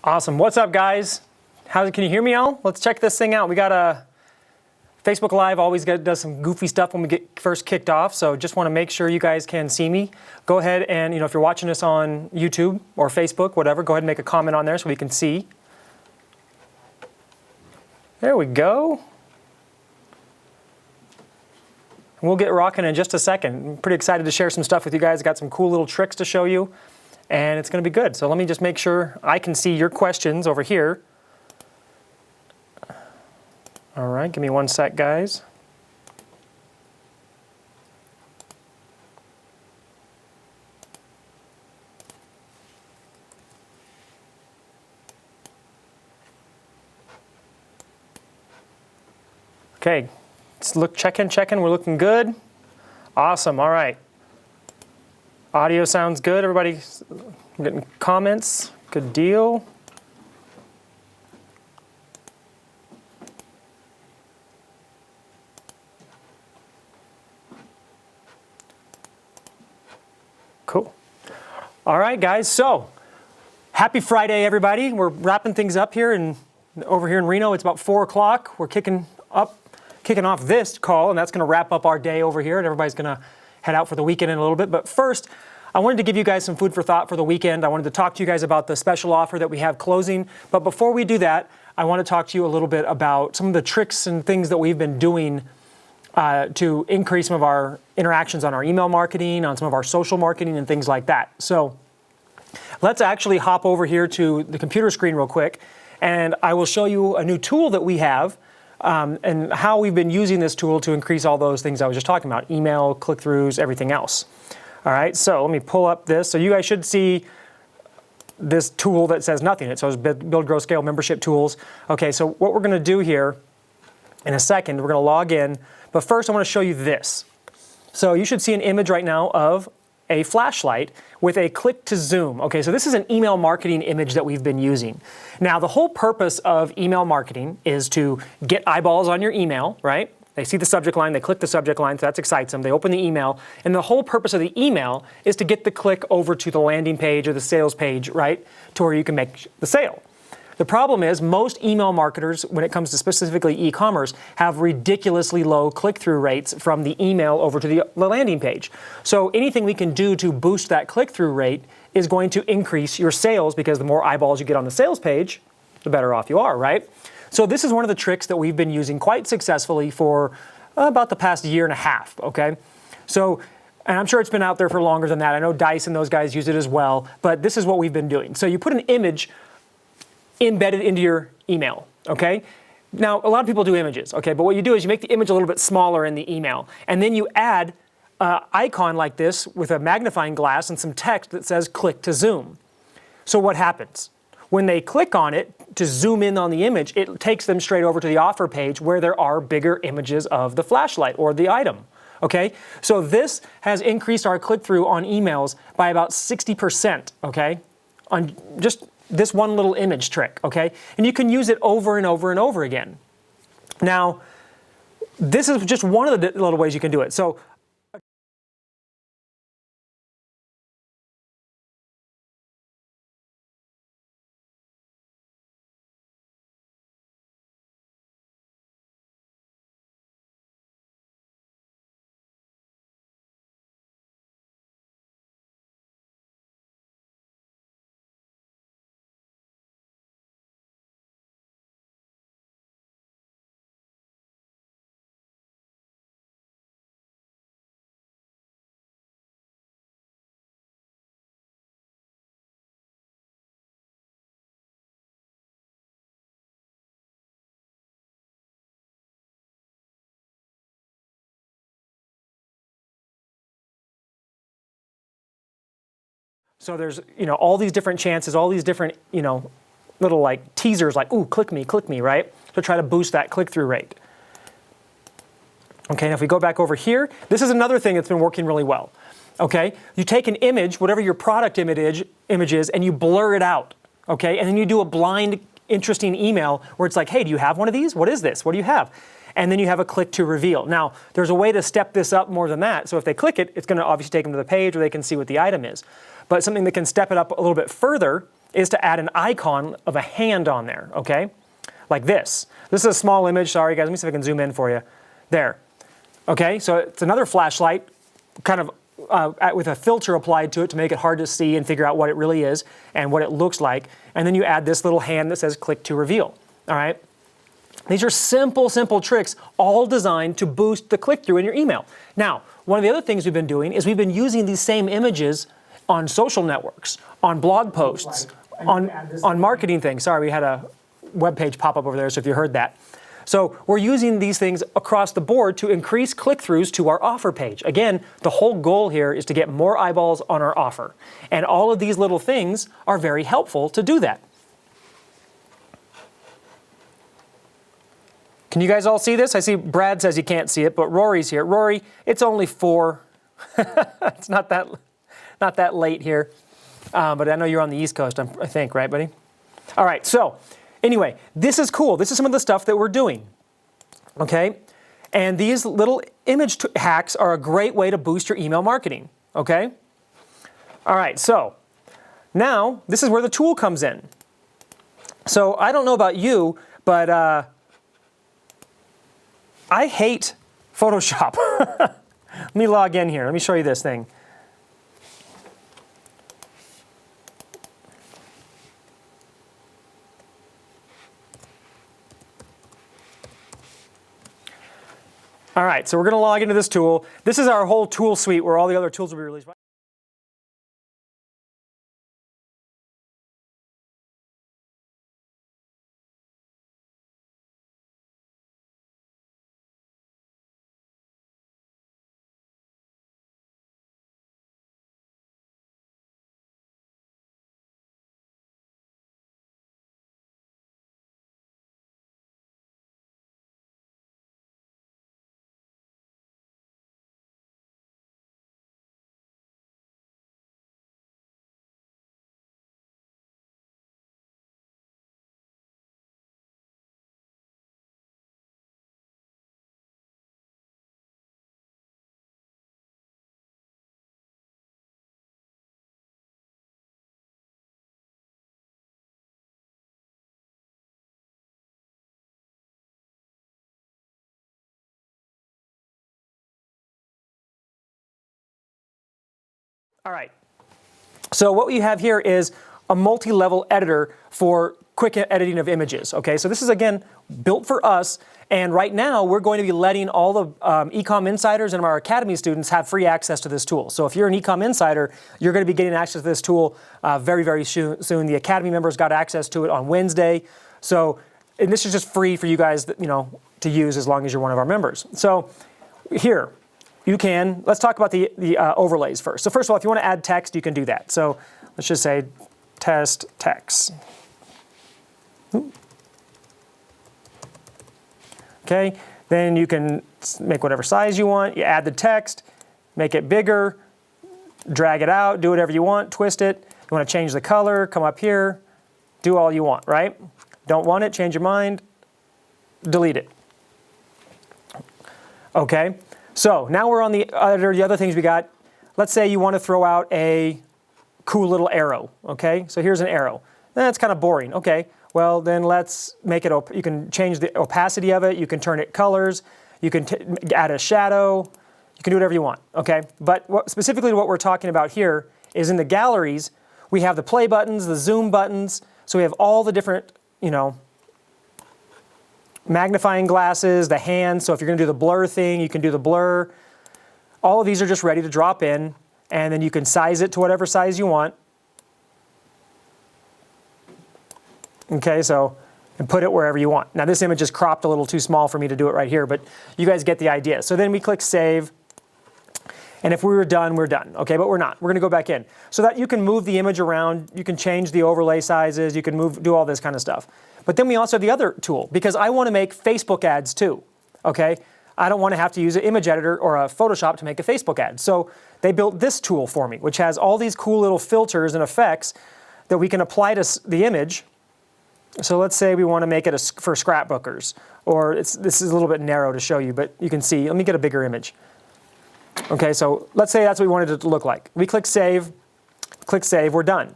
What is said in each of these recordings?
Awesome. What's up, guys? Can you hear me all? Let's check this thing out. We got a Facebook Live always does some goofy stuff when we get first kicked off, so just want to make sure you guys can see me. Go ahead and, if you're watching this on YouTube or Facebook, whatever, go ahead and make a comment on there so we can see. There we go. We'll get rocking in just a second. I'm pretty excited to share some stuff with you guys. Got some cool little tricks to show you, and it's going to be good. So let me just make sure I can see your questions over here. All right, give me one sec, guys. Okay, let's look, check in. We're looking good. Awesome, all right. Audio sounds good. Everybody getting comments. Good deal. Cool. All right, guys. So, happy Friday, everybody. We're wrapping things up here, and over here in Reno, it's about 4 o'clock. We're kicking off this call, and that's going to wrap up our day over here, and everybody's going to head out for the weekend in a little bit. But first, I wanted to give you guys some food for thought for the weekend. I wanted to talk to you guys about the special offer that we have closing. But before we do that, I want to talk to you a little bit about some of the tricks and things that we've been doing to increase some of our interactions on our email marketing, on some of our social marketing, and things like that. So let's actually hop over here to the computer screen real quick, and I will show you a new tool that we have and how we've been using this tool to increase all those things I was just talking about: email, click-throughs, everything else. All right, so let me pull up this. So you guys should see this tool that says nothing. It says Build, Grow, Scale Membership Tools. Okay, so what we're going to do here in a second, we're going to log in. But first, I want to show you this. So you should see an image right now of a flashlight with a click to zoom. Okay, so this is an email marketing image that we've been using. Now, the whole purpose of email marketing is to get eyeballs on your email, right? They see the subject line, they click the subject line, so that excites them. They open the email, and the whole purpose of the email is to get the click over to the landing page or the sales page, right, to where you can make the sale. The problem is most email marketers, when it comes to specifically e-commerce, have ridiculously low click-through rates from the email over to the landing page. So anything we can do to boost that click-through rate is going to increase your sales, because the more eyeballs you get on the sales page, the better off you are, right? So this is one of the tricks that we've been using quite successfully for about the past year and a half, okay? So, and I'm sure it's been out there for longer than that. I know Dice and those guys use it as well, but this is what we've been doing. So you put an image embedded into your email, okay? Now, a lot of people do images, okay? But what you do is you make the image a little bit smaller in the email, and then you add an icon like this with a magnifying glass and some text that says click to zoom. So what happens? When they click on it to zoom in on the image, it takes them straight over to the offer page where there are bigger images of the flashlight or the item, okay? So this has increased our click-through on emails by about 60%, okay? On just this one little image trick, okay? And you can use it over and over and over again. Now, this is just one of the little ways you can do it. So there's, all these different chances, all these different, little like teasers like, ooh, click me, right? To try to boost that click-through rate. Okay, now if we go back over here, this is another thing that's been working really well. Okay, you take an image, whatever your product image is, and you blur it out. Okay, and then you do a blind, interesting email where it's like, hey, do you have one of these? What is this? What do you have? And then you have a click to reveal. Now, there's a way to step this up more than that. So if they click it, it's going to obviously take them to the page where they can see what the item is. But something that can step it up a little bit further is to add an icon of a hand on there, okay? Like this. This is a small image. Sorry, guys. Let me see if I can zoom in for you. There. Okay, so it's another flashlight, kind of with a filter applied to it to make it hard to see and figure out what it really is and what it looks like. And then you add this little hand that says click to reveal. All right? These are simple, simple tricks, all designed to boost the click-through in your email. Now, one of the other things we've been doing is we've been using these same images on social networks, on blog posts, on marketing things. Sorry, we had a web page pop up over there, so if you heard that. So we're using these things across the board to increase click-throughs to our offer page. Again, the whole goal here is to get more eyeballs on our offer. And all of these little things are very helpful to do that. Can you guys all see this? I see Brad says you can't see it, but Rory's here. Rory, it's only 4. It's not that late here. But I know you're on the East Coast, I think, right, buddy? All right, so anyway, this is cool. This is some of the stuff that we're doing, okay? And these little image hacks are a great way to boost your email marketing, okay? All right, so now this is where the tool comes in. So I don't know about you, but I hate Photoshop. Let me log in here. Let me show you this thing. All right, so we're going to log into this tool. This is our whole tool suite where all the other tools will be released. All right, so what we have here is a multi-level editor for quick editing of images, okay? So this is, again, built for us, and right now we're going to be letting all the ecom insiders and our academy students have free access to this tool. So if you're an ecom insider, you're going to be getting access to this tool very, very soon. The academy members got access to it on Wednesday. So, and this is just free for you guys, to use as long as you're one of our members. So here, let's talk about the overlays first. So first of all, if you want to add text, you can do that. So let's just say test text. Okay, then you can make whatever size you want. You add the text, make it bigger, drag it out, do whatever you want, twist it. You want to change the color, come up here, do all you want, right? Don't want it, change your mind, delete it. Okay. So now we're on the other things we got. Let's say you want to throw out a cool little arrow, okay? So here's an arrow. That's kind of boring, okay? Well, then let's make it, you can change the opacity of it, you can turn it colors, you can add a shadow, you can do whatever you want, okay? But specifically what we're talking about here is in the galleries, we have the play buttons, the zoom buttons, so we have all the different, magnifying glasses, the hands, so if you're going to do the blur thing, you can do the blur. All of these are just ready to drop in, and then you can size it to whatever size you want. Okay, so, and put it wherever you want. Now this image is cropped a little too small for me to do it right here, but you guys get the idea. So then we click save, and if we were done, we're done. Okay, but we're not. We're going to go back in. So that you can move the image around, you can change the overlay sizes, you can do all this kind of stuff. But then we also have the other tool, because I want to make Facebook ads too, okay? I don't want to have to use an image editor or a Photoshop to make a Facebook ad. So they built this tool for me, which has all these cool little filters and effects that we can apply to the image. So let's say we want to make it for scrapbookers, or this is a little bit narrow to show you, but you can see. Let me get a bigger image. Okay, so let's say that's what we wanted it to look like. We click save, we're done.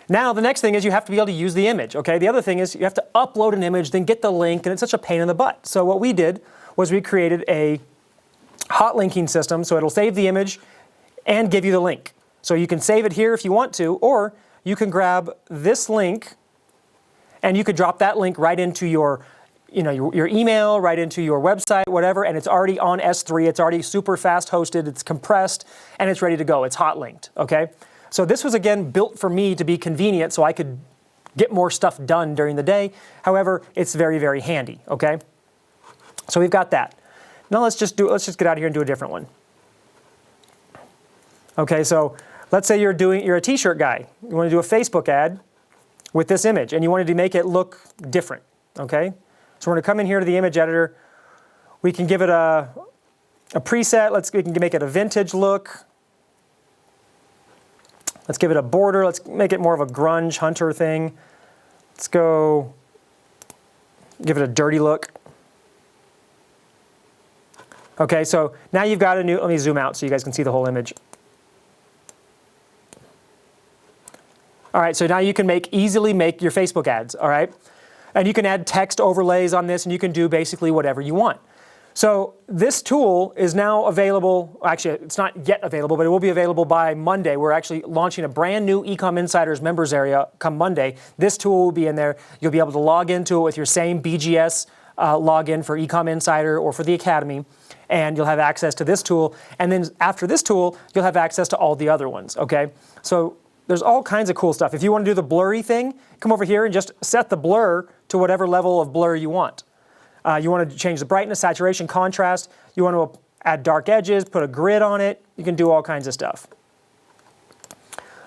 Now, the next thing is you have to be able to use the image, okay? The other thing is you have to upload an image, then get the link, and it's such a pain in the butt. So what we did was we created a hot linking system, so it'll save the image and give you the link. So you can save it here if you want to, or you can grab this link and you could drop that link right into your email, right into your website, whatever, and it's already on S3, it's already super fast hosted, it's compressed, and it's ready to go. It's hot linked, okay? So this was, again, built for me to be convenient so I could get more stuff done during the day. However, it's very, very handy, okay? So we've got that. Now let's just get out of here and do a different one. Okay, so let's say you're a t-shirt guy. You want to do a Facebook ad with this image, and you wanted to make it look different, okay? So we're going to come in here to the image editor. We can give it a preset. We can make it a vintage look. Let's give it a border. Let's make it more of a grunge hunter thing. Let's go give it a dirty look. Okay, so now you've got a new, let me zoom out so you guys can see the whole image. All right, so now you can easily make your Facebook ads, all right? And you can add text overlays on this, and you can do basically whatever you want. So this tool is now available. Actually, it's not yet available, but it will be available by Monday. We're actually launching a brand new Ecom Insiders members area come Monday. This tool will be in there. You'll be able to log into it with your same BGS login for Ecom Insider or for the Academy, and you'll have access to this tool. And then after this tool, you'll have access to all the other ones, okay? So there's all kinds of cool stuff. If you want to do the blurry thing, come over here and just set the blur to whatever level of blur you want. You want to change the brightness, saturation, contrast. You want to add dark edges, put a grid on it. You can do all kinds of stuff.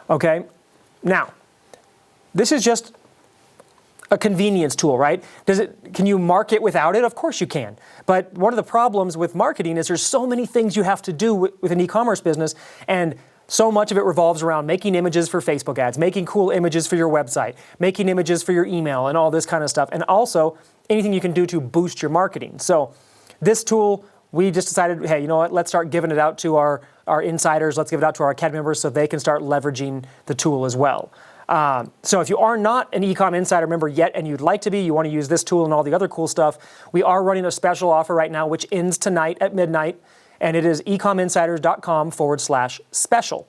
Okay, now, this is just a convenience tool, right? Can you market without it? Of course you can. But one of the problems with marketing is there's so many things you have to do with an e-commerce business, and so much of it revolves around making images for Facebook ads, making cool images for your website, making images for your email, and all this kind of stuff. And also, anything you can do to boost your marketing. So this tool, we just decided, hey, you know what, let's start giving it out to our insiders, let's give it out to our Academy members so they can start leveraging the tool as well. So if you are not an Ecom Insider member yet and you'd like to be, you want to use this tool and all the other cool stuff, we are running a special offer right now which ends tonight at midnight, and it is ecominsiders.com/special.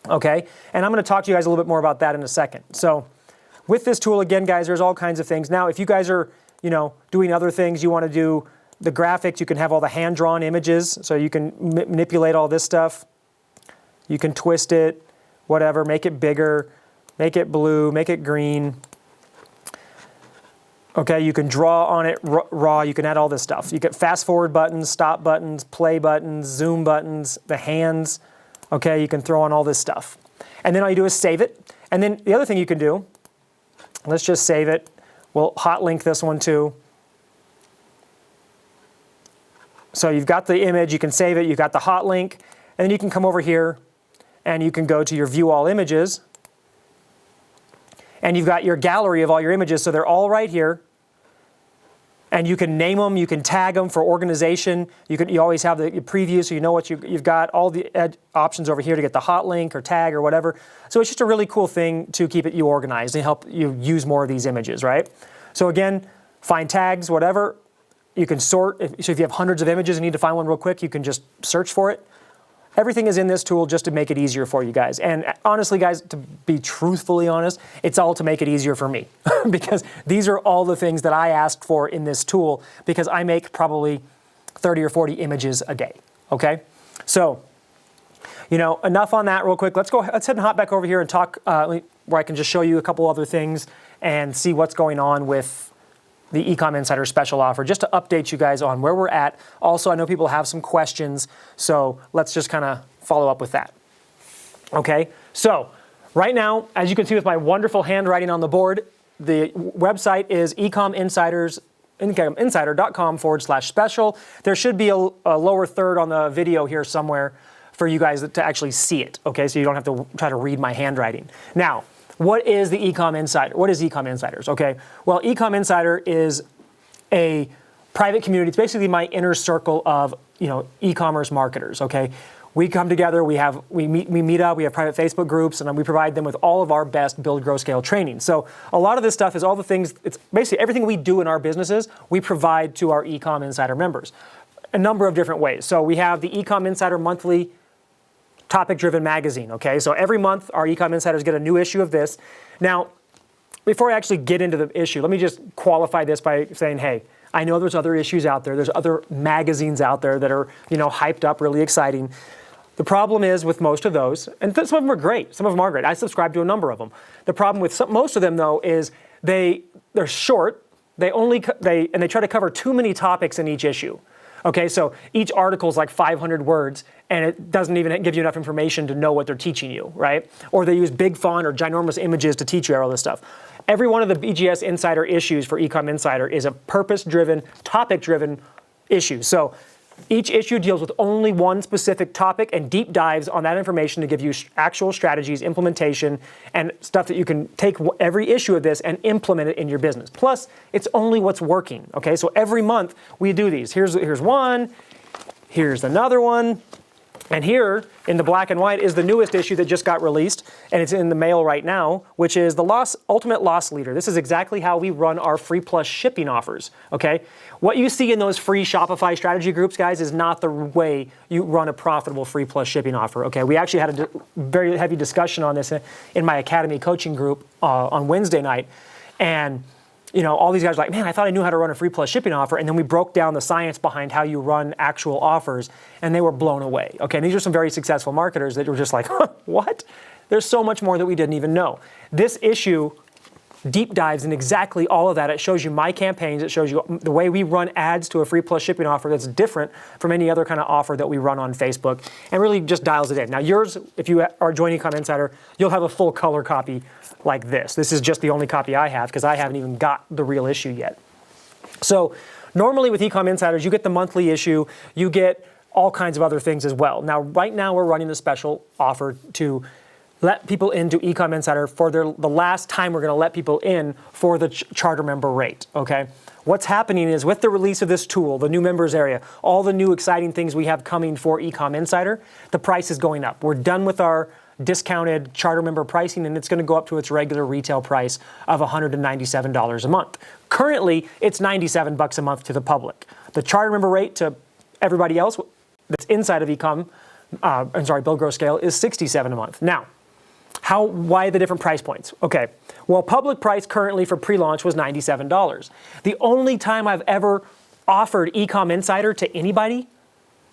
Okay, and I'm going to talk to you guys a little bit more about that in a second. So with this tool, again, guys, there's all kinds of things. Now, if you guys are, doing other things, you want to do the graphics, you can have all the hand-drawn images, so you can manipulate all this stuff. You can twist it, whatever, make it bigger, make it blue, make it green. Okay, you can draw on it raw, you can add all this stuff. You get fast-forward buttons, stop buttons, play buttons, zoom buttons, the hands. Okay, you can throw on all this stuff. And then all you do is save it. And then the other thing you can do, let's just save it. We'll hot link this one too. So you've got the image, you can save it, you've got the hot link, and then you can come over here and you can go to your view all images. And you've got your gallery of all your images, so they're all right here. And you can name them, you can tag them for organization. You always have the preview so you know what you've got, all the options over here to get the hot link or tag or whatever. So it's just a really cool thing to keep you organized and help you use more of these images, right? So again, find tags, whatever. You can sort. So if you have hundreds of images and need to find one real quick, you can just search for it. Everything is in this tool just to make it easier for you guys. And honestly, guys, to be truthfully honest, it's all to make it easier for me because these are all the things that I asked for in this tool because I make probably 30 or 40 images a day, okay? So, enough on that real quick. Let's head and hop back over here and talk where I can just show you a couple other things and see what's going on with the Ecom Insider special offer, just to update you guys on where we're at. Also, I know people have some questions, so let's just kind of follow up with that. Okay, so right now, as you can see with my wonderful handwriting on the board, the website is ecominsider.com/special. There should be a lower third on the video here somewhere for you guys to actually see it, okay, so you don't have to try to read my handwriting. Now, what is the Ecom Insider? What is Ecom Insiders? Okay, well, Ecom Insider is a private community. It's basically my inner circle of e-commerce marketers. Okay, We come together, we meet up, we have private Facebook groups, and we provide them with all of our best build, grow, scale training. So a lot of this stuff is all the things, it's basically everything we do in our businesses, we provide to our Ecom Insider members. A number of different ways. So we have the Ecom Insider monthly topic-driven magazine, okay? So every month, our Ecom Insiders get a new issue of this. Now, before I actually get into the issue, let me just qualify this by saying, hey, I know there's other issues out there. There's other magazines out there that are, hyped up, really exciting. The problem is with most of those, and some of them are great. Some of them are great. I subscribe to a number of them. The problem with most of them, though, is they're short. They try to cover too many topics in each issue. Okay, so each article is like 500 words, and it doesn't even give you enough information to know what they're teaching you, right? Or they use big font or ginormous images to teach you all this stuff. Every one of the BGS Insider issues for Ecom Insider is a purpose-driven, topic-driven issue. So each issue deals with only one specific topic and deep dives on that information to give you actual strategies, implementation, and stuff that you can take every issue of this and implement it in your business. Plus, it's only what's working, okay? So every month we do these. Here's one, here's another one, and here in the black and white is the newest issue that just got released, and it's in the mail right now, which is the Ultimate Loss Leader. This is exactly how we run our free plus shipping offers, okay? What you see in those free Shopify strategy groups, guys, is not the way you run a profitable free plus shipping offer, okay? We actually had a very heavy discussion on this in my Academy coaching group on Wednesday night, and all these guys are like, man, I thought I knew how to run a free plus shipping offer, and then we broke down the science behind how you run actual offers, and they were blown away, okay? And these are some very successful marketers that were just like, huh, what? There's so much more that we didn't even know. This issue deep dives in exactly all of that. It shows you my campaigns. It shows you the way we run ads to a free plus shipping offer that's different from any other kind of offer that we run on Facebook, and really just dials it in. Now yours, if you are joining Ecom Insider, you'll have a full color copy like this. This is just the only copy I have because I haven't even got the real issue yet. So normally with Ecom Insiders, you get the monthly issue, you get all kinds of other things as well. Now, right now we're running a special offer to let people into Ecom Insider for the last time we're going to let people in for the charter member rate, okay? What's happening is with the release of this tool, the new members area, all the new exciting things we have coming for Ecom Insider, the price is going up. We're done with our discounted charter member pricing, and it's going to go up to its regular retail price of $197 a month. Currently, it's $97 a month to the public. The charter member rate to everybody else that's inside of Build, Grow, Scale is $67 a month. Now, why the different price points? Okay, well, public price currently for pre-launch was $97. The only time I've ever offered Ecom Insider to anybody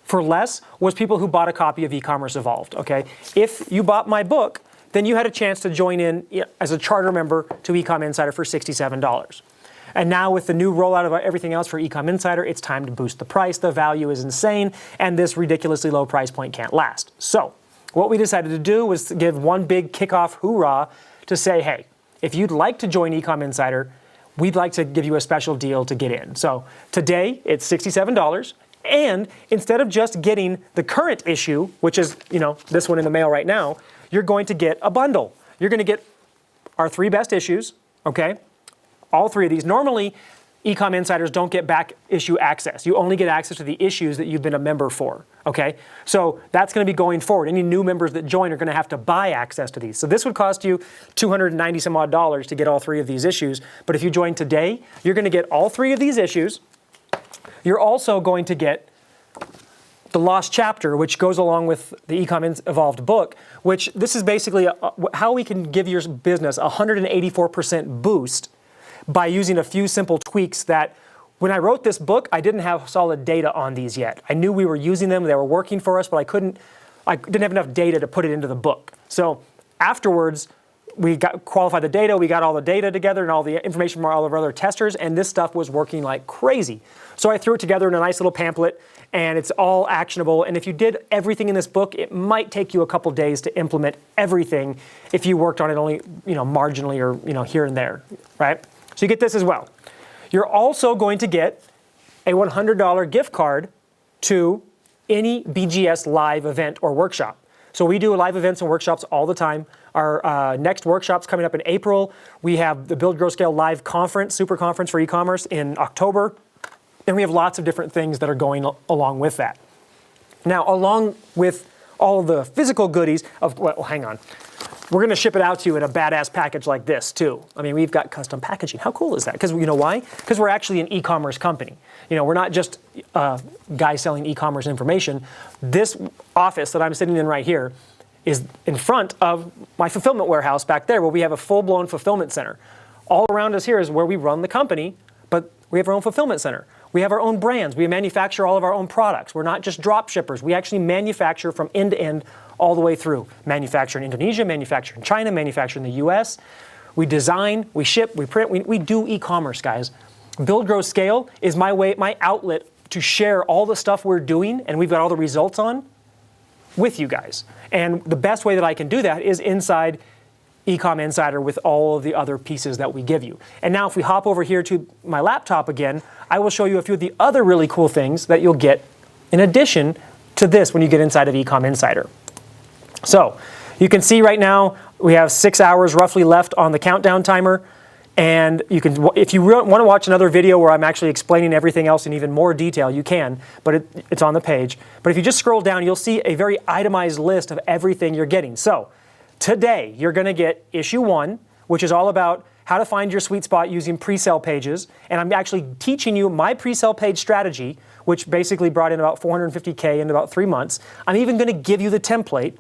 for less was people who bought a copy of Ecommerce Evolved, okay? If you bought my book, then you had a chance to join in as a charter member to Ecom Insider for $67. And now with the new rollout of everything else for Ecom Insider, it's time to boost the price. The value is insane, and this ridiculously low price point can't last. So what we decided to do was to give one big kickoff hoorah to say, hey, if you'd like to join Ecom Insider, we'd like to give you a special deal to get in. So today it's $67, and instead of just getting the current issue, which is this one in the mail right now, you're going to get a bundle. You're going to get our 3 best issues, okay? All 3 of these. Normally, Ecom Insiders don't get back issue access. You only get access to the issues that you've been a member for, okay? So that's going to be going forward. Any new members that join are going to have to buy access to these. So this would cost you $290 some odd to get all 3 of these issues. But if you join today, you're going to get all 3 of these issues. You're also going to get the Lost Chapter, which goes along with the Ecom Evolved book, which this is basically how we can give your business a 184% boost by using a few simple tweaks that when I wrote this book, I didn't have solid data on these yet. I knew we were using them, they were working for us, but I didn't have enough data to put it into the book. So afterwards, we qualified the data, we got all the data together and all the information from all of our other testers, and this stuff was working like crazy. So I threw it together in a nice little pamphlet, and it's all actionable. And if you did everything in this book, it might take you a couple days to implement everything if you worked on it only marginally or here and there, right? So you get this as well. You're also going to get a $100 gift card to any BGS live event or workshop. So we do live events and workshops all the time. Our next workshop's coming up in April. We have the Build, Grow, Scale live conference, super conference for e-commerce in October. And we have lots of different things that are going along with that. Now, along with all of the physical goodies of, well, hang on. We're going to ship it out to you in a badass package like this too. I mean, we've got custom packaging. How cool is that? Because you know why? Because we're actually an e-commerce company. You know, we're not just a guy selling e-commerce information. This office that I'm sitting in right here is in front of my fulfillment warehouse back there, where we have a full-blown fulfillment center. All around us here is where we run the company, but we have our own fulfillment center. We have our own brands. We manufacture all of our own products. We're not just drop shippers. We actually manufacture from end to end all the way through. Manufacture in Indonesia, manufacture in China, manufacture in the US. We design, we ship, we print, we do e-commerce, guys. Build, Grow, Scale is my outlet to share all the stuff we're doing and we've got all the results on with you guys. And the best way that I can do that is inside Ecom Insider with all of the other pieces that we give you. And now if we hop over here to my laptop again, I will show you a few of the other really cool things that you'll get in addition to this when you get inside of Ecom Insider. So you can see right now we have 6 hours roughly left on the countdown timer. And you can, if you want to watch another video where I'm actually explaining everything else in even more detail, you can, but it's on the page. But if you just scroll down, you'll see a very itemized list of everything you're getting. So today, you're going to get issue 1, which is all about how to find your sweet spot using pre-sale pages. And I'm actually teaching you my pre-sale page strategy, which basically brought in about $450K in about 3 months. I'm even going to give you the template.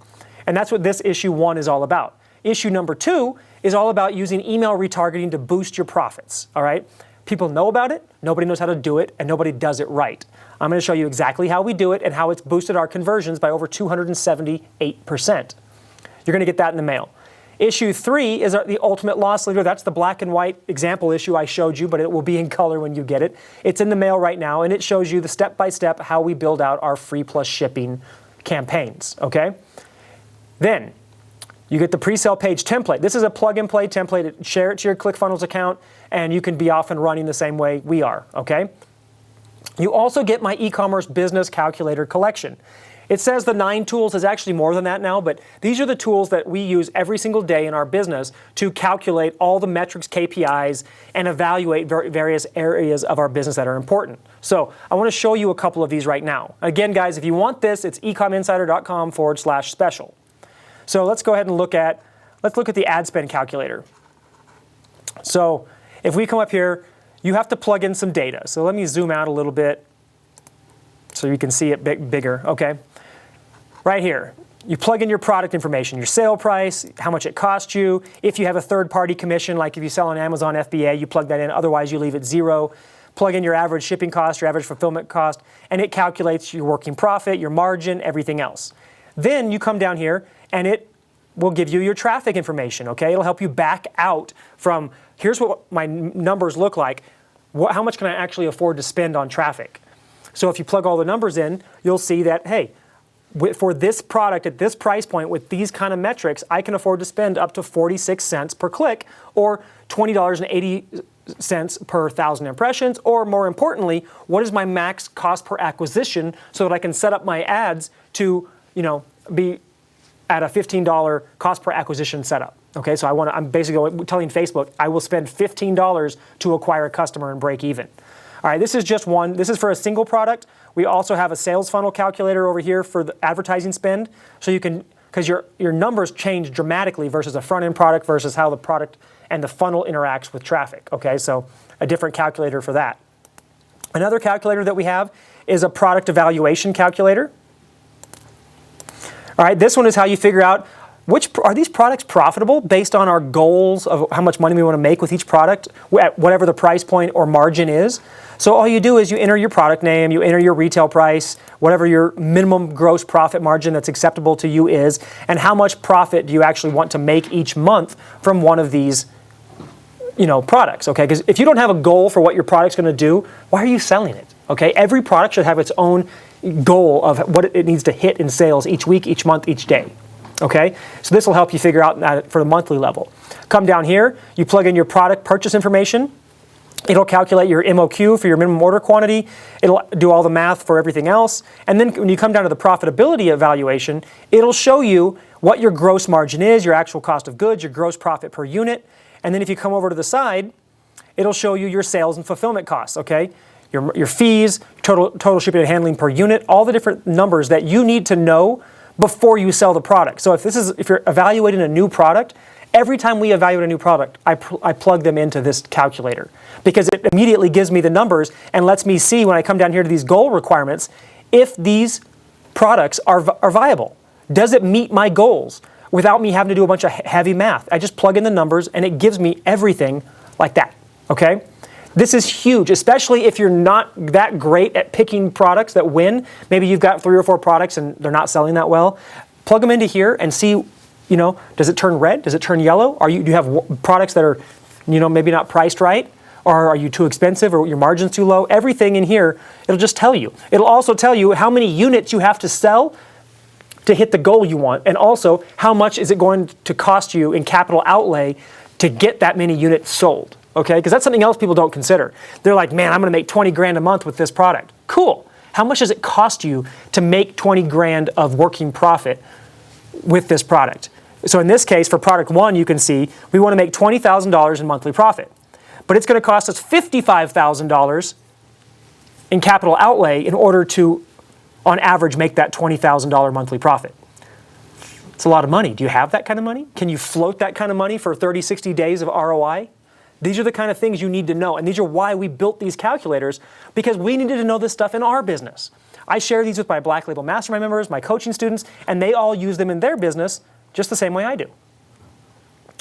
And that's what this issue 1 is all about. Issue number 2 is all about using email retargeting to boost your profits, all right? People know about it, nobody knows how to do it, and nobody does it right. I'm going to show you exactly how we do it and how it's boosted our conversions by over 278%. You're going to get that in the mail. Issue 3 is the ultimate loss leader. That's the black and white example issue I showed you, but it will be in color when you get it. It's in the mail right now, and it shows you the step-by-step how we build out our free plus shipping campaigns, okay? Then, you get the pre-sale page template. This is a plug-and-play template. Share it to your ClickFunnels account, and you can be off and running the same way we are, okay? You also get my e-commerce business calculator collection. It says the 9 tools is actually more than that now, but these are the tools that we use every single day in our business to calculate all the metrics, KPIs, and evaluate various areas of our business that are important. So I want to show you a couple of these right now. Again, guys, if you want this, it's ecominsider.com/special. So let's go ahead and look at the ad spend calculator. So if we come up here, you have to plug in some data. So let me zoom out a little bit so you can see it bigger, okay? Right here, you plug in your product information, your sale price, how much it cost you. If you have a third-party commission, like if you sell on Amazon FBA, you plug that in, otherwise you leave it 0. Plug in your average shipping cost, your average fulfillment cost, and it calculates your working profit, your margin, everything else. Then you come down here, and it will give you your traffic information, okay? It'll help you back out from, here's what my numbers look like. How much can I actually afford to spend on traffic? So if you plug all the numbers in, you'll see that, hey, for this product at this price point with these kind of metrics, I can afford to spend up to 46 cents per click or $20.80 per 1,000 impressions, or more importantly, what is my max cost per acquisition so that I can set up my ads to, be at a $15 cost per acquisition setup. Okay, so I'm basically telling Facebook I will spend $15 to acquire a customer and break even. All right, this is just one. This is for a single product. We also have a sales funnel calculator over here for the advertising spend. So you can, because your numbers change dramatically versus a front-end product versus how the product and the funnel interacts with traffic. Okay, so a different calculator for that. Another calculator that we have is a product evaluation calculator. All right, this one is how you figure out are these products profitable based on our goals of how much money we want to make with each product at whatever the price point or margin is. So all you do is you enter your product name, you enter your retail price, whatever your minimum gross profit margin that's acceptable to you is, and how much profit do you actually want to make each month from one of these products, okay? Because if you don't have a goal for what your product's going to do, why are you selling it, okay? Every product should have its own goal of what it needs to hit in sales each week, each month, each day, okay? So this will help you figure out that for the monthly level. Come down here, you plug in your product purchase information. It'll calculate your MOQ for your minimum order quantity. It'll do all the math for everything else. And then when you come down to the profitability evaluation, it'll show you what your gross margin is, your actual cost of goods, your gross profit per unit. And then if you come over to the side, it'll show you your sales and fulfillment costs, okay? Your fees, total shipping and handling per unit, all the different numbers that you need to know before you sell the product. So if you're evaluating a new product, every time we evaluate a new product, I plug them into this calculator because it immediately gives me the numbers and lets me see when I come down here to these goal requirements if these products are viable. Does it meet my goals without me having to do a bunch of heavy math? I just plug in the numbers and it gives me everything like that, okay? This is huge, especially if you're not that great at picking products that win. Maybe you've got 3 or 4 products and they're not selling that well. Plug them into here and see, does it turn red? Does it turn yellow? Do you have products that are, maybe not priced right? Or are you too expensive or your margin's too low? Everything in here, it'll just tell you. It'll also tell you how many units you have to sell to hit the goal you want. And also, how much is it going to cost you in capital outlay to get that many units sold, okay? Because that's something else people don't consider. They're like, man, I'm gonna make 20 grand a month with this product. Cool. How much does it cost you to make 20 grand of working profit with this product? So in this case, for product 1, you can see we wanna make $20,000 in monthly profit. But it's gonna cost us $55,000 in capital outlay in order to, on average, make that $20,000 monthly profit. It's a lot of money. Do you have that kind of money? Can you float that kind of money for 30, 60 days of ROI? These are the kind of things you need to know. And these are why we built these calculators, because we needed to know this stuff in our business. I share these with my Black Label Mastermind members, my coaching students, and they all use them in their business just the same way I do.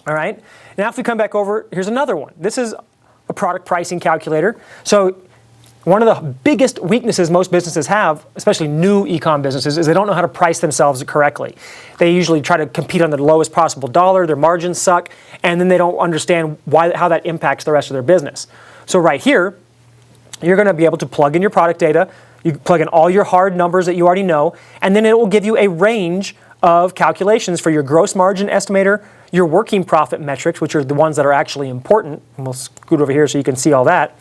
All right? Now if we come back over, here's another one. This is a product pricing calculator. So one of the biggest weaknesses most businesses have, especially new ecom businesses, is they don't know how to price themselves correctly. They usually try to compete on the lowest possible dollar, their margins suck, and then they don't understand how that impacts the rest of their business. So right here, you're gonna be able to plug in your product data, you plug in all your hard numbers that you already know, and then it will give you a range of calculations for your gross margin estimator, your working profit metrics, which are the ones that are actually important, and we'll scoot over here so you can see all that.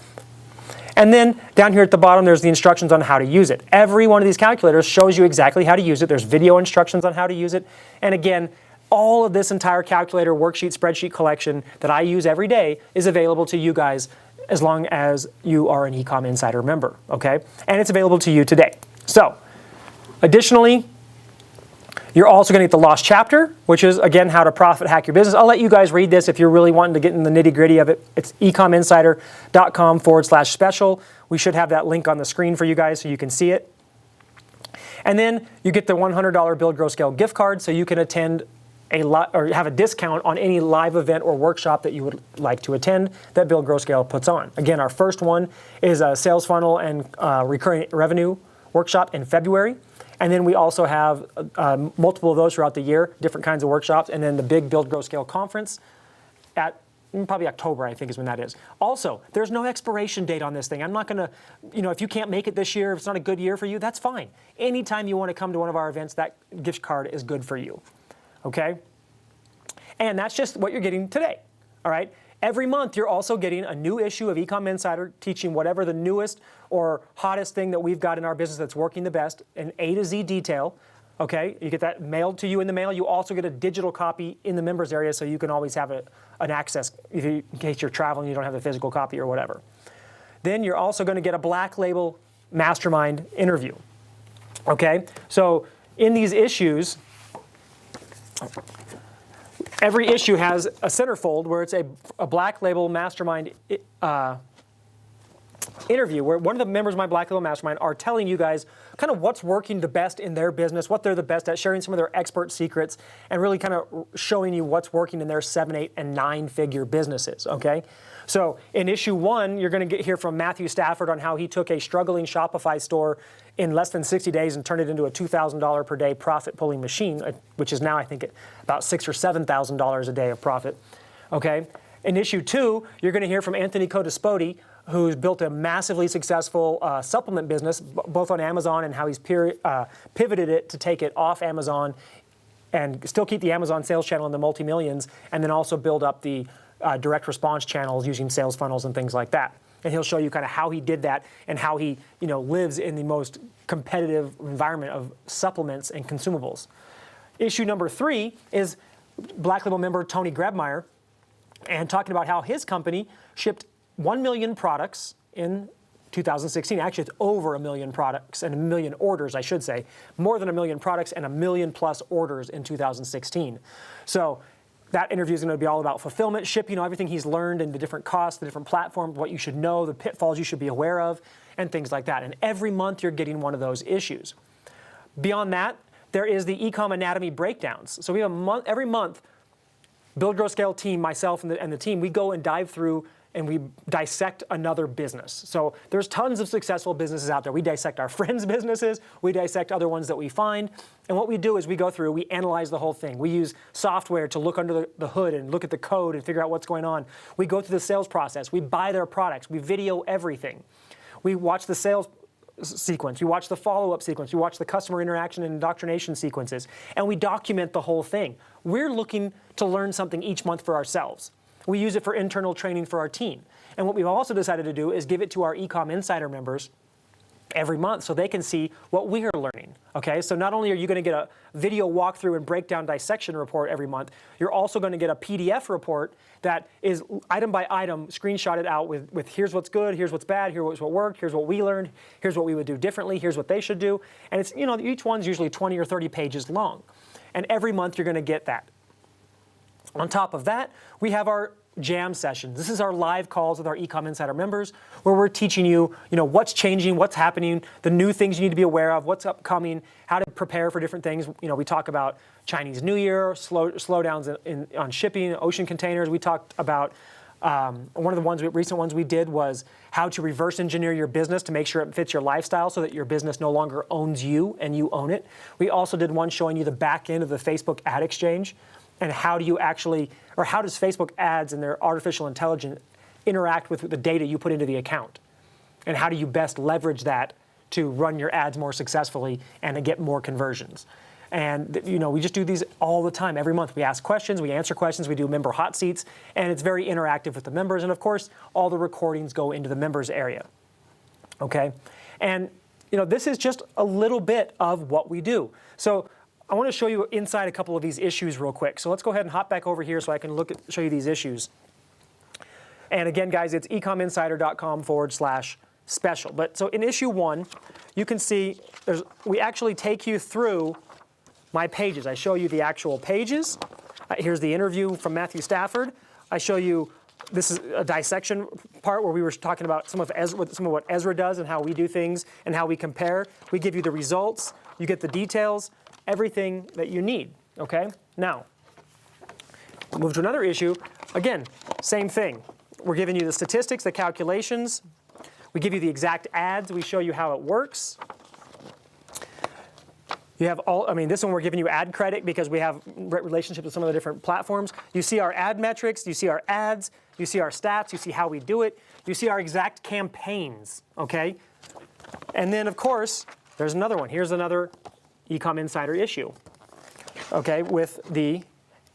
And then down here at the bottom, there's the instructions on how to use it. Every one of these calculators shows you exactly how to use it. There's video instructions on how to use it. And again, all of this entire calculator, worksheet, spreadsheet collection that I use every day is available to you guys as long as you are an Ecom Insider member, okay? And it's available to you today. So, additionally, you're also gonna get the lost chapter, which is, again, how to profit hack your business. I'll let you guys read this if you're really wanting to get in the nitty gritty of it. It's ecominsider.com/special. We should have that link on the screen for you guys so you can see it. And then you get the $100 Build, Grow, Scale gift card so you can attend or have a discount on any live event or workshop that you would like to attend that Build, Grow, Scale puts on. Again, our first one is a sales funnel and recurring revenue workshop in February. And then we also have multiple of those throughout the year, different kinds of workshops, and then the big Build, Grow, Scale conference at probably October, I think is when that is. Also, there's no expiration date on this thing. I'm not gonna, if you can't make it this year, if it's not a good year for you, that's fine. Anytime you wanna come to one of our events, that gift card is good for you, okay? And that's just what you're getting today, all right? Every month, you're also getting a new issue of Ecom Insider teaching whatever the newest or hottest thing that we've got in our business that's working the best in A to Z detail, okay? You get that mailed to you in the mail. You also get a digital copy in the members area so you can always have an access in case you're traveling, you don't have the physical copy or whatever. Then you're also gonna get a Black Label Mastermind interview, okay? So in these issues, every issue has a centerfold where it's a Black Label Mastermind interview where one of the members of my Black Label Mastermind are telling you guys kind of what's working the best in their business, what they're the best at, sharing some of their expert secrets, and really kind of showing you what's working in their 7, 8, and 9-figure businesses, okay? So in issue 1, you're gonna hear from Matthew Stafford on how he took a struggling Shopify store in less than 60 days and turned it into a $2,000 per day profit pulling machine, which is now I think about $6,000 or $7,000 a day of profit, okay? In issue 2, you're gonna hear from Anthony Codispoti, who's built a massively successful supplement business, both on Amazon and how he's pivoted it to take it off Amazon and still keep the Amazon sales channel in the multi-millions, and then also build up the direct response channels using sales funnels and things like that. And he'll show you kind of how he did that and how he lives in the most competitive environment of supplements and consumables. Issue number 3 is Black Label member Tony Grebmeyer, and talking about how his company shipped 1 million products in 2016. Actually, it's over 1 million products and 1 million orders, I should say. More than 1 million products and 1 million plus orders in 2016. So that interview is going to be all about fulfillment, shipping, everything he's learned and the different costs, the different platforms, what you should know, the pitfalls you should be aware of, and things like that. And every month you're getting one of those issues. Beyond that, there is the ecom anatomy breakdowns. So we have every month, Build, Grow, Scale team, myself and the team, we go and dive through and we dissect another business. So there's tons of successful businesses out there. We dissect our friends' businesses, we dissect other ones that we find, and what we do is we go through, we analyze the whole thing. We use software to look under the hood and look at the code and figure out what's going on. We go through the sales process, we buy their products, we video everything. We watch the sales sequence, we watch the follow-up sequence, we watch the customer interaction and indoctrination sequences, and we document the whole thing. We're looking to learn something each month for ourselves. We use it for internal training for our team. And what we've also decided to do is give it to our Ecom Insider members every month so they can see what we are learning. Okay, so not only are you going to get a video walkthrough and breakdown dissection report every month, you're also going to get a PDF report that is item by item screenshotted out with here's what's good, here's what's bad, here's what worked, here's what we learned, here's what we would do differently, here's what they should do. And it's, each one's usually 20 or 30 pages long. And every month you're going to get that. On top of that, we have our jam sessions. This is our live calls with our Ecom Insider members where we're teaching you, what's changing, what's happening, the new things you need to be aware of, what's upcoming, how to prepare for different things. We talk about Chinese New Year, slowdowns on shipping, ocean containers. We talked about one of the recent ones we did was how to reverse engineer your business to make sure it fits your lifestyle so that your business no longer owns you and you own it. We also did one showing you the back end of the Facebook ad exchange. And how do you actually, or how does Facebook ads and their artificial intelligence interact with the data you put into the account? And how do you best leverage that to run your ads more successfully and to get more conversions? And we just do these all the time. Every month we ask questions, we answer questions, we do member hot seats, and it's very interactive with the members. And of course, all the recordings go into the members area. Okay? And this is just a little bit of what we do. So I want to show you inside a couple of these issues real quick. So let's go ahead and hop back over here so I can show you these issues. And again, guys, it's ecominsider.com/special. But so in issue 1, you can see we actually take you through my pages. I show you the actual pages. Here's the interview from Matthew Stafford. I show you, this is a dissection part where we were talking about some of what Ezra does and how we do things and how we compare. We give you the results. You get the details. Everything that you need, okay? Now, move to another issue. Again, same thing. We're giving you the statistics, the calculations. We give you the exact ads. We show you how it works. You have this one we're giving you ad credit because we have relationships with some of the different platforms. You see our ad metrics, you see our ads, you see our stats, you see how we do it, you see our exact campaigns, okay? And then, of course, there's another one. Here's another Ecom Insider issue, okay, with the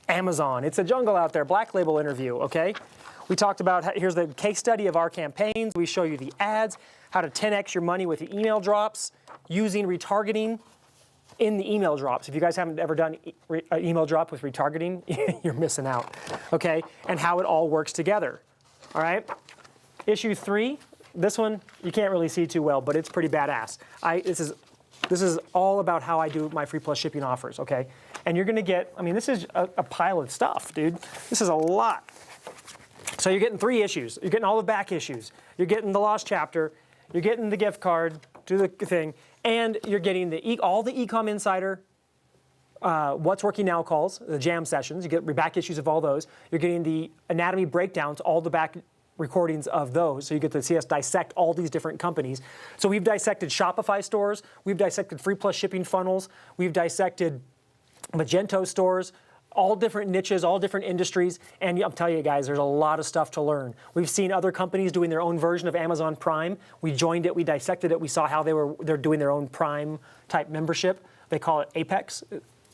Amazon. It's a jungle out there, Black Label interview, okay? We talked about, here's the case study of our campaigns. We show you the ads, how to 10x your money with the email drops, using retargeting in the email drops. If you guys haven't ever done an email drop with retargeting, you're missing out, okay? And how it all works together, all right? Issue 3, this one you can't really see too well, but it's pretty badass. This is all about how I do my free plus shipping offers, okay? And you're gonna get, this is a pile of stuff, dude. This is a lot. So you're getting 3 issues. You're getting all the back issues. You're getting the lost chapter. You're getting the gift card, do the thing, and you're getting all the Ecom Insider What's Working Now calls, the jam sessions. You get back issues of all those. You're getting the anatomy breakdowns, all the back recordings of those, so you get to see us dissect all these different companies. So we've dissected Shopify stores, we've dissected free plus shipping funnels, we've dissected Magento stores, all different niches, all different industries, and I'm telling you guys, there's a lot of stuff to learn. We've seen other companies doing their own version of Amazon Prime. We joined it, we dissected it, we saw how they're doing their own Prime type membership. They call it Apex,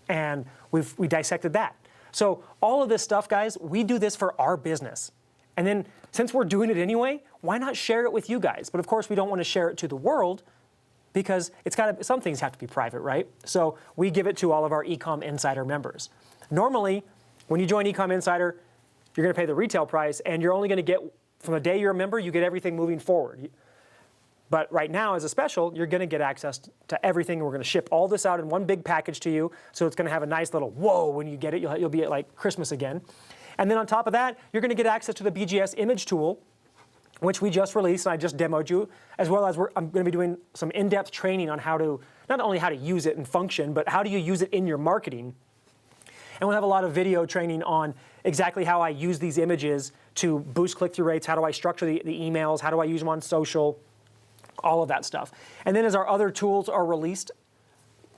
and we dissected that. So all of this stuff, guys, we do this for our business. And then, since we're doing it anyway, why not share it with you guys? But of course, we don't want to share it to the world because some things have to be private, right? So we give it to all of our Ecom Insider members. Normally, when you join Ecom Insider, you're going to pay the retail price, and you're only going to get, from the day you're a member, you get everything moving forward. But right now, as a special, you're going to get access to everything. We're going to ship all this out in one big package to you. So it's going to have a nice little whoa when you get it. You'll be at like Christmas again. And then on top of that, you're going to get access to the BGS image tool, which we just released and I just demoed you, as well as I'm going to be doing some in-depth training on how to, not only how to use it and function, but how do you use it in your marketing. And we'll have a lot of video training on exactly how I use these images to boost click-through rates, how do I structure the emails, how do I use them on social, all of that stuff. And then as our other tools are released,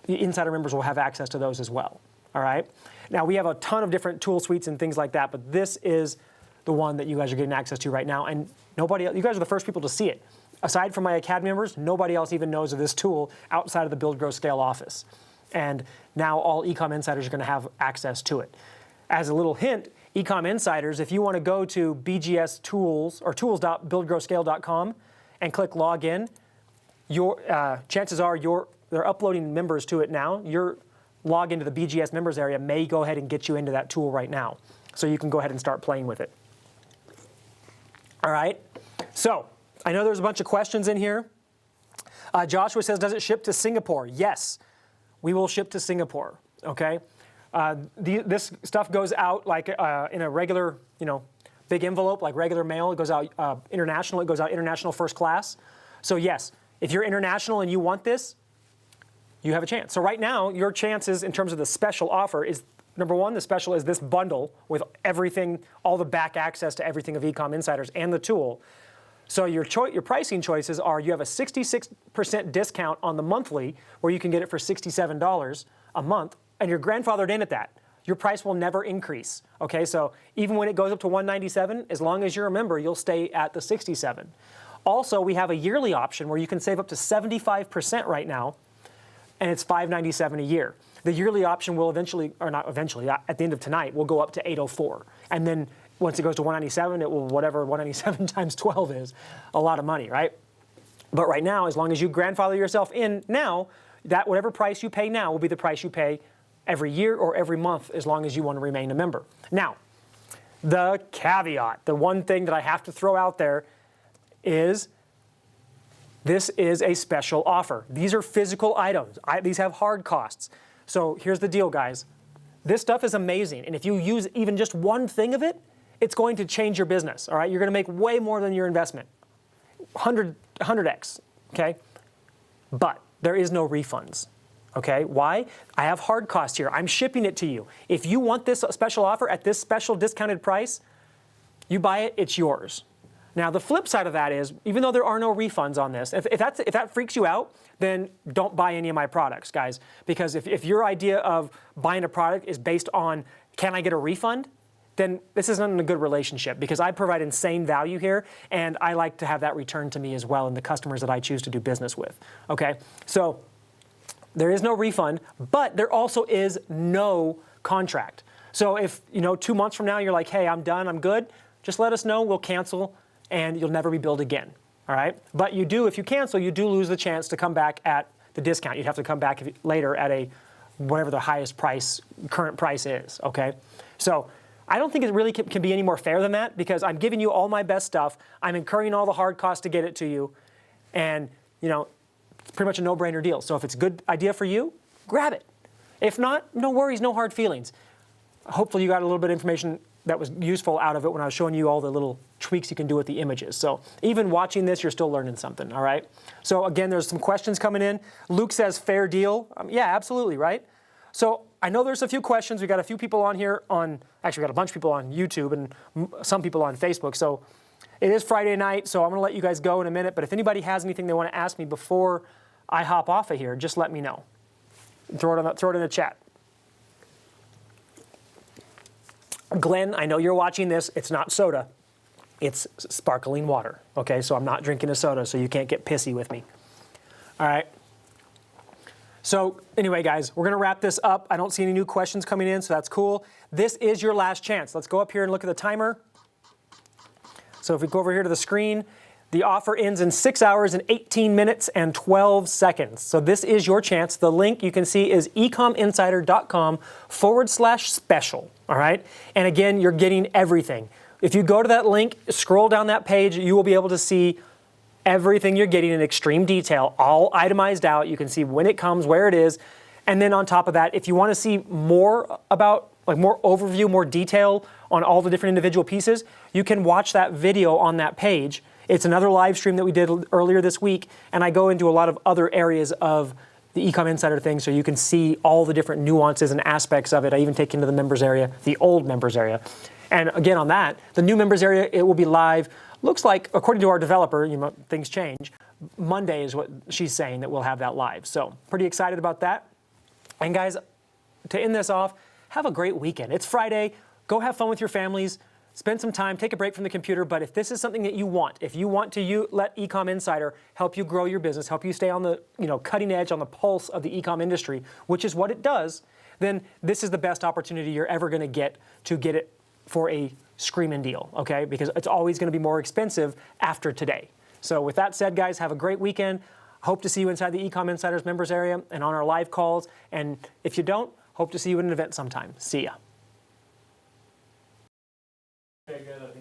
the insider members will have access to those as well, all right? Now, we have a ton of different tool suites and things like that, but this is the one that you guys are getting access to right now, and nobody else, you guys are the first people to see it. Aside from my Academy members, nobody else even knows of this tool outside of the Build, Grow, Scale office. And now all Ecom Insiders are going to have access to it. As a little hint, Ecom Insiders, if you want to go to BGS Tools or tools.buildgrowscale.com and click Login, chances are they're uploading members to it now. Your login to the BGS members area may go ahead and get you into that tool right now. So you can go ahead and start playing with it. All right, so I know there's a bunch of questions in here. Joshua says, does it ship to Singapore? Yes, we will ship to Singapore, okay? This stuff goes out like in a regular, big envelope, like regular mail. It goes out international. It goes out international first class. So yes, if you're international and you want this, you have a chance. So right now, your chances in terms of the special offer is, number one, the special is this bundle with everything, all the back access to everything of Ecom Insiders and the tool. So your pricing choices are, you have a 66% discount on the monthly, where you can get it for $67 a month, and you're grandfathered in at that. Your price will never increase, okay? So even when it goes up to $197, as long as you're a member, you'll stay at the $67. Also, we have a yearly option where you can save up to 75% right now, and it's $597 a year. The yearly option will eventually, or not eventually, at the end of tonight, will go up to $804. And then once it goes to $197, it will, whatever $197 times 12 is, a lot of money, right? But right now, as long as you grandfather yourself in now, that whatever price you pay now will be the price you pay every year or every month, as long as you want to remain a member. Now, the caveat, the one thing that I have to throw out there is, this is a special offer. These are physical items. These have hard costs. So here's the deal, guys. This stuff is amazing, and if you use even just one thing of it, it's going to change your business, all right? You're going to make way more than your investment, 100x, okay? But there is no refunds, okay? Why? I have hard costs here. I'm shipping it to you. If you want this special offer at this special discounted price, you buy it, it's yours. Now, the flip side of that is, even though there are no refunds on this, if that freaks you out, then don't buy any of my products, guys. Because if your idea of buying a product is based on, can I get a refund? Then this isn't a good relationship, because I provide insane value here, and I like to have that returned to me as well, and the customers that I choose to do business with, okay? So there is no refund, but there also is no contract. So if, 2 months from now, you're like, hey, I'm done, I'm good, just let us know, we'll cancel, and you'll never be billed again, all right? But you do, if you cancel, you do lose the chance to come back at the discount. You'd have to come back later at whatever the highest price, current price is, okay? So I don't think it really can be any more fair than that, because I'm giving you all my best stuff. I'm incurring all the hard costs to get it to you, and it's pretty much a no-brainer deal. So if it's a good idea for you, grab it. If not, no worries, no hard feelings. Hopefully you got a little bit of information that was useful out of it when I was showing you all the little tweaks you can do with the images. So even watching this, you're still learning something, all right? So again, there's some questions coming in. Luke says, fair deal. Yeah, absolutely, right? So I know there's a few questions. We've got a few people on here actually we've got a bunch of people on YouTube and some people on Facebook. So it is Friday night, so I'm gonna let you guys go in a minute, but if anybody has anything they wanna ask me before I hop off of here, just let me know. Throw it in the chat. Glenn, I know you're watching this. It's not soda. It's sparkling water, okay? So I'm not drinking a soda, so you can't get pissy with me. All right? So anyway, guys, we're going to wrap this up. I don't see any new questions coming in, so that's cool. This is your last chance. Let's go up here and look at the timer. So if we go over here to the screen, the offer ends in 6 hours and 18 minutes and 12 seconds. So this is your chance. The link you can see is ecominsider.com/special, all right? And again, you're getting everything. If you go to that link, scroll down that page, you will be able to see everything you're getting in extreme detail, all itemized out. You can see when it comes, where it is. And then on top of that, if you want to see more about, like more overview, more detail on all the different individual pieces, you can watch that video on that page. It's another live stream that we did earlier this week, and I go into a lot of other areas of the Ecom Insider thing so you can see all the different nuances and aspects of it. I even take you into the members area, the old members area. And again, on that, the new members area, it will be live. Looks like, according to our developer, you know, things change. Monday is what she's saying that we'll have that live. So pretty excited about that. And guys, to end this off, have a great weekend. It's Friday. Go have fun with your families. Spend some time, take a break from the computer. But if this is something that you want, if you want to let Ecom Insider help you grow your business, help you stay on the cutting edge, on the pulse of the ecom industry, which is what it does, then this is the best opportunity you're ever going to get it for a screaming deal, okay? Because it's always going to be more expensive after today. So with that said, guys, have a great weekend. Hope to see you inside the Ecom Insiders members area and on our live calls. And if you don't, hope to see you at an event sometime. See ya. Okay, good.